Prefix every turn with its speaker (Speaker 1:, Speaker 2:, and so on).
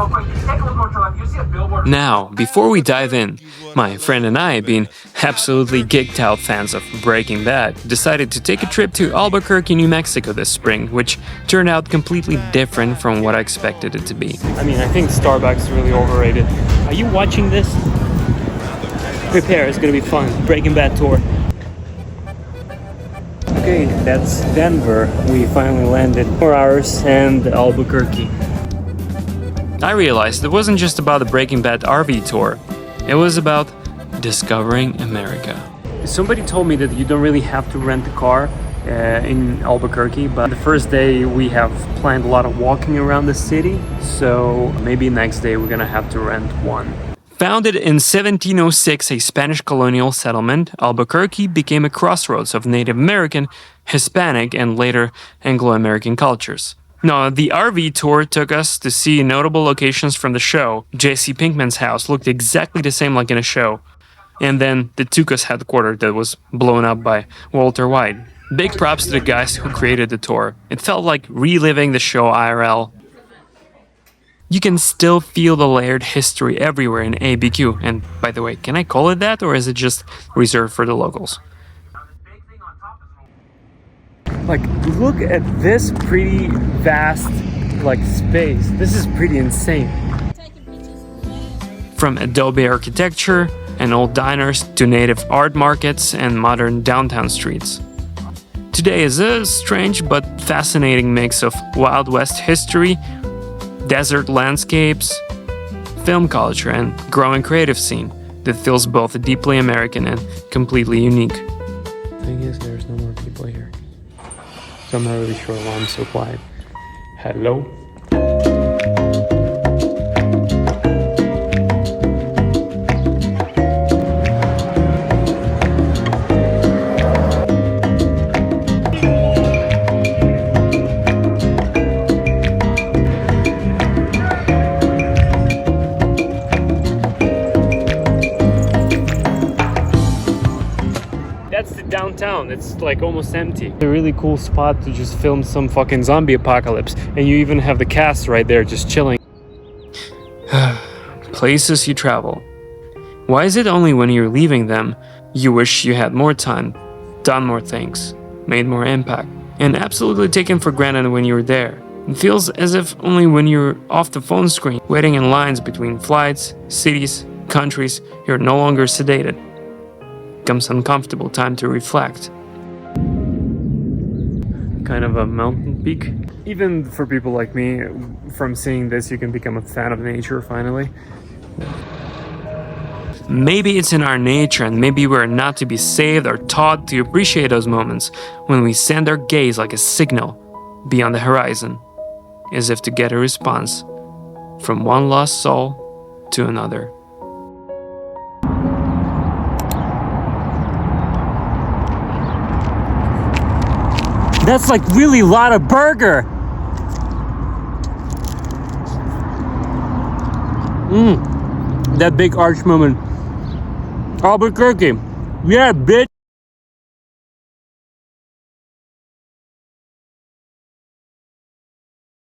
Speaker 1: real quick. Take a look more to the left. You see a billboard.
Speaker 2: Now, before we dive in, my friend and I, being absolutely geeked out fans of Breaking Bad, decided to take a trip to Albuquerque, New Mexico this spring, which turned out completely different from what I expected it to be. I mean, I think Starbucks is really overrated. Are you watching this? Prepare, it's gonna be fun. Breaking Bad tour. Okay, that's Denver. We finally landed 4 hours and Albuquerque. I realized it wasn't just about the Breaking Bad RV tour. It was about discovering America. Somebody told me that you don't really have to rent a car in Albuquerque, but the first day we have planned a lot of walking around the city, so maybe next day we're gonna have to rent one. Founded in 1706, a Spanish colonial settlement, Albuquerque became a crossroads of Native American, Hispanic, and later Anglo-American cultures. Now, the RV tour took us to see notable locations from the show. Jesse Pinkman's house looked exactly the same like in a show. And then the Tuca's headquarters that was blown up by Walter White. Big props to the guys who created the tour. It felt like reliving the show IRL. You can still feel the layered history everywhere in ABQ. And by the way, can I call it that, or is it just reserved for the locals? Like, look at this pretty vast, space. This is pretty insane. From adobe architecture and old diners to native art markets and modern downtown streets. Today is a strange but fascinating mix of Wild West history, desert landscapes, film culture, and growing creative scene that feels both deeply American and completely unique. The thing is, there's no more people here. So I'm not really sure why I'm so quiet. Hello? That's the downtown. It's almost empty. It's a really cool spot to just film some fucking zombie apocalypse, and you even have the cast right there just chilling. Places you travel. Why is it only when you're leaving them you wish you had more time, done more things, made more impact, and absolutely taken for granted when you were there? It feels as if only when you're off the phone screen, waiting in lines between flights, cities, countries, you're no longer sedated. Becomes uncomfortable time to reflect. Kind of a mountain peak. Even for people like me, from seeing this, you can become a fan of nature finally. Maybe it's in our nature, and maybe we're not to be saved or taught to appreciate those moments when we send our gaze like a signal beyond the horizon, as if to get a response from one lost soul to another. That's really a lot of burger. That big arch moment. Albuquerque. Yeah, bitch.